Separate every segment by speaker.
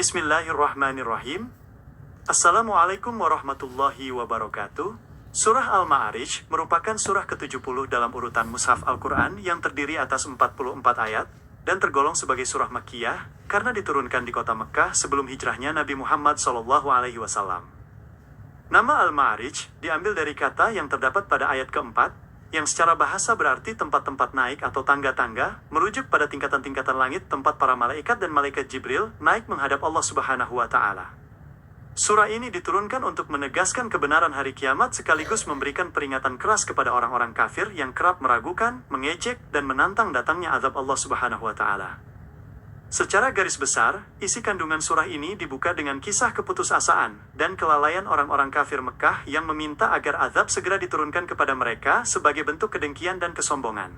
Speaker 1: Bismillahirrahmanirrahim. Assalamualaikum warahmatullahi wabarakatuh. Surah Al-Ma'arij merupakan surah ke-70 dalam urutan Mushaf Al-Quran yang terdiri atas 44 ayat dan tergolong sebagai surah Makkiyah karena diturunkan di kota Mekkah sebelum hijrahnya Nabi Muhammad SAW. Nama Al-Ma'arij diambil dari kata yang terdapat pada ayat keempat, yang secara bahasa berarti tempat-tempat naik atau tangga-tangga, merujuk pada tingkatan-tingkatan langit tempat para malaikat dan malaikat Jibril naik menghadap Allah Subhanahu wa Ta'ala. Surah ini diturunkan untuk menegaskan kebenaran hari kiamat sekaligus memberikan peringatan keras kepada orang-orang kafir yang kerap meragukan, mengejek, dan menantang datangnya azab Allah Subhanahu wa Ta'ala. Secara garis besar, isi kandungan surah ini dibuka dengan kisah keputusasaan dan kelalaian orang-orang kafir Mekkah yang meminta agar azab segera diturunkan kepada mereka sebagai bentuk kedengkian dan kesombongan.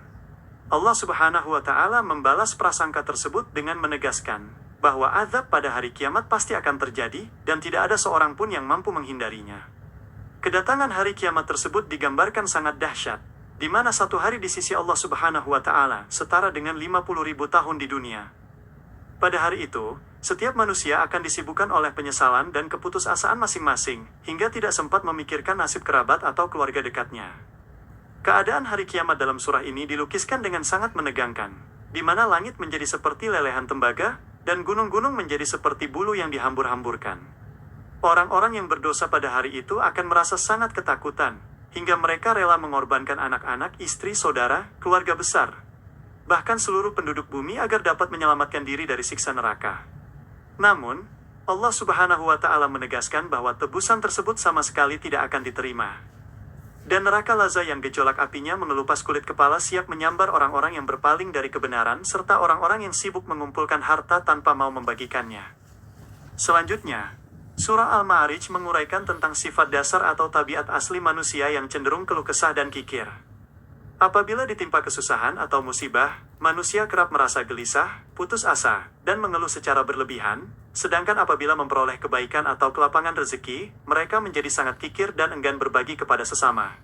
Speaker 1: Allah Subhanahu wa Ta'ala membalas prasangka tersebut dengan menegaskan bahwa azab pada hari kiamat pasti akan terjadi dan tidak ada seorang pun yang mampu menghindarinya. Kedatangan hari kiamat tersebut digambarkan sangat dahsyat, di mana satu hari di sisi Allah Subhanahu wa Ta'ala setara dengan 50.000 tahun di dunia. Pada hari itu, setiap manusia akan disibukkan oleh penyesalan dan keputusasaan masing-masing, hingga tidak sempat memikirkan nasib kerabat atau keluarga dekatnya. Keadaan hari kiamat dalam surah ini dilukiskan dengan sangat menegangkan, di mana langit menjadi seperti lelehan tembaga, dan gunung-gunung menjadi seperti bulu yang dihambur-hamburkan. Orang-orang yang berdosa pada hari itu akan merasa sangat ketakutan, hingga mereka rela mengorbankan anak-anak, istri, saudara, keluarga besar, bahkan seluruh penduduk bumi agar dapat menyelamatkan diri dari siksa neraka. Namun, Allah Subhanahu wa Ta'ala menegaskan bahwa tebusan tersebut sama sekali tidak akan diterima. Dan neraka laza yang gejolak apinya mengelupas kulit kepala siap menyambar orang-orang yang berpaling dari kebenaran serta orang-orang yang sibuk mengumpulkan harta tanpa mau membagikannya. Selanjutnya, surah Al-Ma'arij menguraikan tentang sifat dasar atau tabiat asli manusia yang cenderung keluh kesah dan kikir. Apabila ditimpa kesusahan atau musibah, manusia kerap merasa gelisah, putus asa, dan mengeluh secara berlebihan, sedangkan apabila memperoleh kebaikan atau kelapangan rezeki, mereka menjadi sangat kikir dan enggan berbagi kepada sesama.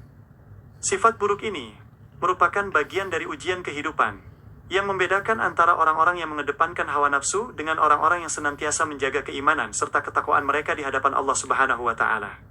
Speaker 1: Sifat buruk ini merupakan bagian dari ujian kehidupan, yang membedakan antara orang-orang yang mengedepankan hawa nafsu dengan orang-orang yang senantiasa menjaga keimanan serta ketakwaan mereka di hadapan Allah Subhanahu wa Ta'ala.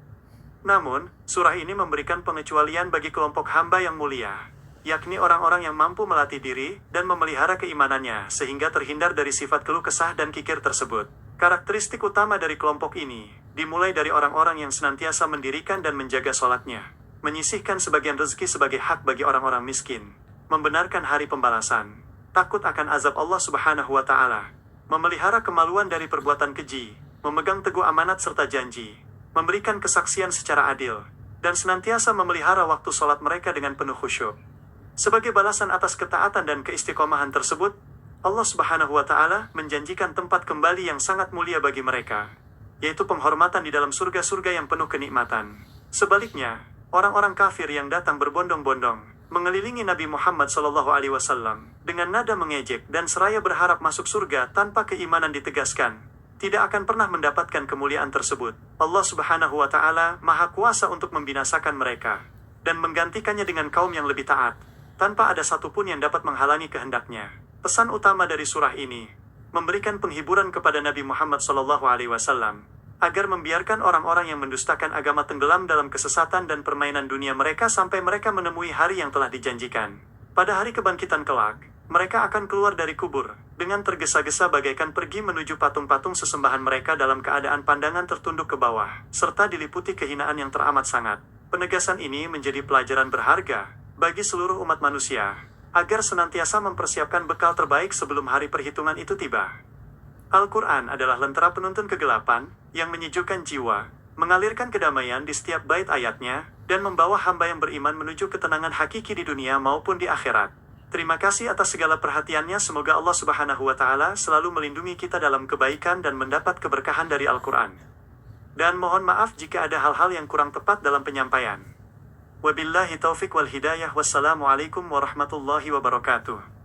Speaker 1: Namun, surah ini memberikan pengecualian bagi kelompok hamba yang mulia, yakni orang-orang yang mampu melatih diri dan memelihara keimanannya sehingga terhindar dari sifat keluh kesah dan kikir tersebut. Karakteristik utama dari kelompok ini dimulai dari orang-orang yang senantiasa mendirikan dan menjaga sholatnya, menyisihkan sebagian rezeki sebagai hak bagi orang-orang miskin, membenarkan hari pembalasan, takut akan azab Allah Subhanahu wa Ta'ala, memelihara kemaluan dari perbuatan keji, memegang teguh amanat serta janji, memberikan kesaksian secara adil, dan senantiasa memelihara waktu sholat mereka dengan penuh khusyuk. Sebagai balasan atas ketaatan dan keistiqomahan tersebut, Allah Subhanahu wa Ta'ala menjanjikan tempat kembali yang sangat mulia bagi mereka, yaitu penghormatan di dalam surga-surga yang penuh kenikmatan. Sebaliknya, orang-orang kafir yang datang berbondong-bondong mengelilingi Nabi Muhammad SAW dengan nada mengejek dan seraya berharap masuk surga tanpa keimanan ditegaskan, tidak akan pernah mendapatkan kemuliaan tersebut. Allah Subhanahu wa Ta'ala Maha Kuasa untuk membinasakan mereka dan menggantikannya dengan kaum yang lebih taat, tanpa ada satupun yang dapat menghalangi kehendaknya. Pesan utama dari surah ini memberikan penghiburan kepada Nabi Muhammad SAW agar membiarkan orang-orang yang mendustakan agama tenggelam dalam kesesatan dan permainan dunia mereka sampai mereka menemui hari yang telah dijanjikan. Pada hari kebangkitan kelak, mereka akan keluar dari kubur dengan tergesa-gesa bagaikan pergi menuju patung-patung sesembahan mereka dalam keadaan pandangan tertunduk ke bawah, serta diliputi kehinaan yang teramat sangat. Penegasan ini menjadi pelajaran berharga bagi seluruh umat manusia, agar senantiasa mempersiapkan bekal terbaik sebelum hari perhitungan itu tiba. Al-Quran adalah lentera penuntun kegelapan, yang menyejukkan jiwa, mengalirkan kedamaian di setiap bait ayatnya, dan membawa hamba yang beriman menuju ketenangan hakiki di dunia maupun di akhirat. Terima kasih atas segala perhatiannya. Semoga Allah Subhanahu wa Ta'ala selalu melindungi kita dalam kebaikan dan mendapat keberkahan dari Al-Quran. Dan mohon maaf jika ada hal-hal yang kurang tepat dalam penyampaian. Wabillahi taufiq wal hidayah. Wassalamualaikum warahmatullahi wabarakatuh.